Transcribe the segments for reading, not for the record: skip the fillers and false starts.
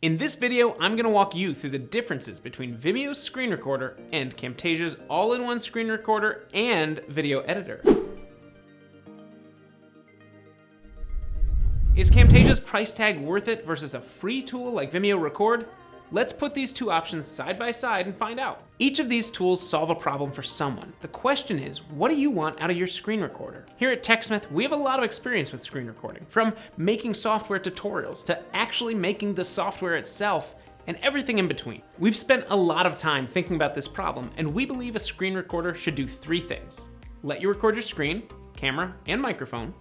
In this video, I'm going to walk you through the differences between Vimeo's screen recorder and Camtasia's all-in-one screen recorder and video editor. Is Camtasia's price tag worth it versus a free tool like Vimeo Record? Let's put these two options side by side and find out. Each of these tools solve a problem for someone. The question is, what do you want out of your screen recorder? Here at TechSmith, we have a lot of experience with screen recording, from making software tutorials to actually making the software itself and everything in between. We've spent a lot of time thinking about this problem, and we believe a screen recorder should do three things: let you record your screen, camera, and microphone,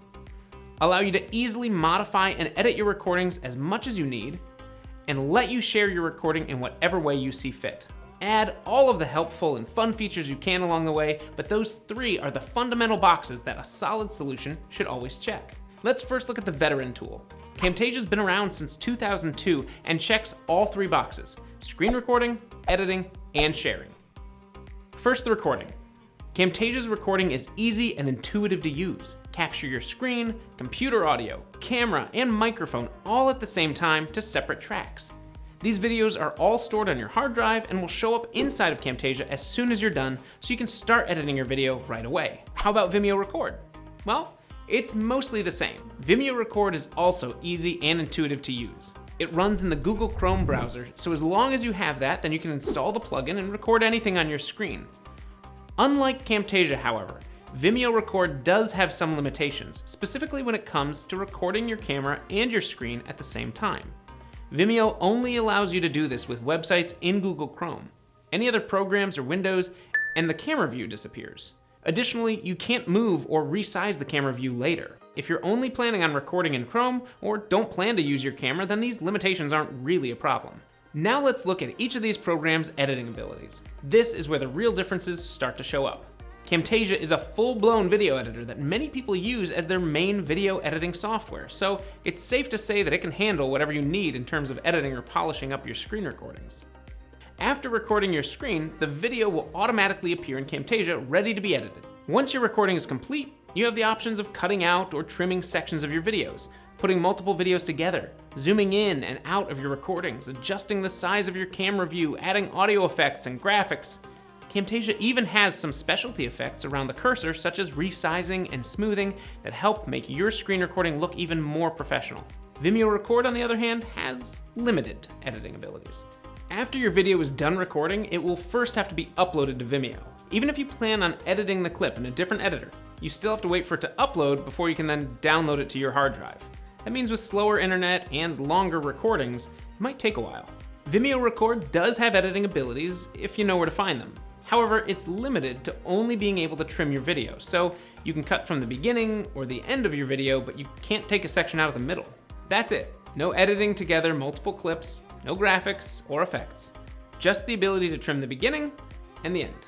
allow you to easily modify and edit your recordings as much as you need, and let you share your recording in whatever way you see fit. Add all of the helpful and fun features you can along the way, but those three are the fundamental boxes that a solid solution should always check. Let's first look at the veteran tool. Camtasia's been around since 2002 and checks all three boxes: screen recording, editing, and sharing. First, the recording. Camtasia's recording is easy and intuitive to use. Capture your screen, computer audio, camera, and microphone all at the same time to separate tracks. These videos are all stored on your hard drive and will show up inside of Camtasia as soon as you're done, so you can start editing your video right away. How about Vimeo Record? Well, it's mostly the same. Vimeo Record is also easy and intuitive to use. It runs in the Google Chrome browser, so as long as you have that, then you can install the plugin and record anything on your screen. Unlike Camtasia, however, Vimeo Record does have some limitations, specifically when it comes to recording your camera and your screen at the same time. Vimeo only allows you to do this with websites in Google Chrome. Any other programs or windows, and the camera view disappears. Additionally, you can't move or resize the camera view later. If you're only planning on recording in Chrome, or don't plan to use your camera, then these limitations aren't really a problem. Now let's look at each of these programs' editing abilities. This is where the real differences start to show up. Camtasia is a full-blown video editor that many people use as their main video editing software, so it's safe to say that it can handle whatever you need in terms of editing or polishing up your screen recordings. After recording your screen, the video will automatically appear in Camtasia ready to be edited. Once your recording is complete, you have the options of cutting out or trimming sections of your videos, putting multiple videos together, zooming in and out of your recordings, adjusting the size of your camera view, adding audio effects and graphics. Camtasia even has some specialty effects around the cursor, such as resizing and smoothing, that help make your screen recording look even more professional. Vimeo Record, on the other hand, has limited editing abilities. After your video is done recording, it will first have to be uploaded to Vimeo. Even if you plan on editing the clip in a different editor, you still have to wait for it to upload before you can then download it to your hard drive. That means with slower internet and longer recordings, it might take a while. Vimeo Record does have editing abilities if you know where to find them. However, it's limited to only being able to trim your video, so you can cut from the beginning or the end of your video, but you can't take a section out of the middle. That's it. No editing together multiple clips, no graphics or effects. Just the ability to trim the beginning and the end.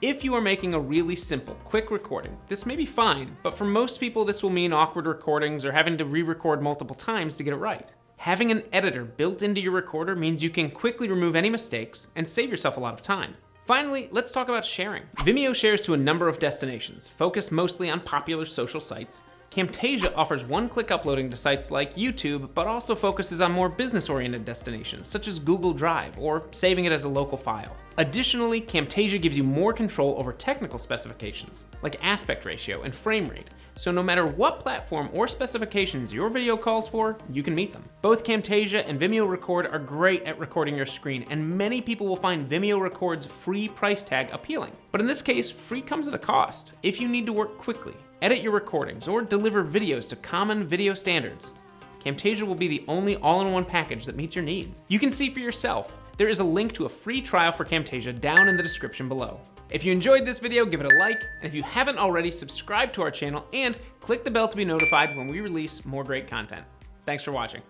If you are making a really simple, quick recording, this may be fine, but for most people this will mean awkward recordings or having to re-record multiple times to get it right. Having an editor built into your recorder means you can quickly remove any mistakes and save yourself a lot of time. Finally, let's talk about sharing. Vimeo shares to a number of destinations, focused mostly on popular social sites. Camtasia offers one-click uploading to sites like YouTube, but also focuses on more business-oriented destinations, such as Google Drive, or saving it as a local file. Additionally, Camtasia gives you more control over technical specifications, like aspect ratio and frame rate, so no matter what platform or specifications your video calls for, you can meet them. Both Camtasia and Vimeo Record are great at recording your screen, and many people will find Vimeo Record's free price tag appealing. But in this case, free comes at a cost. If you need to work quickly, edit your recordings, or deliver videos to common video standards, Camtasia will be the only all-in-one package that meets your needs. You can see for yourself. There is a link to a free trial for Camtasia down in the description below. If you enjoyed this video, give it a like, and if you haven't already, subscribe to our channel and click the bell to be notified when we release more great content. Thanks for watching.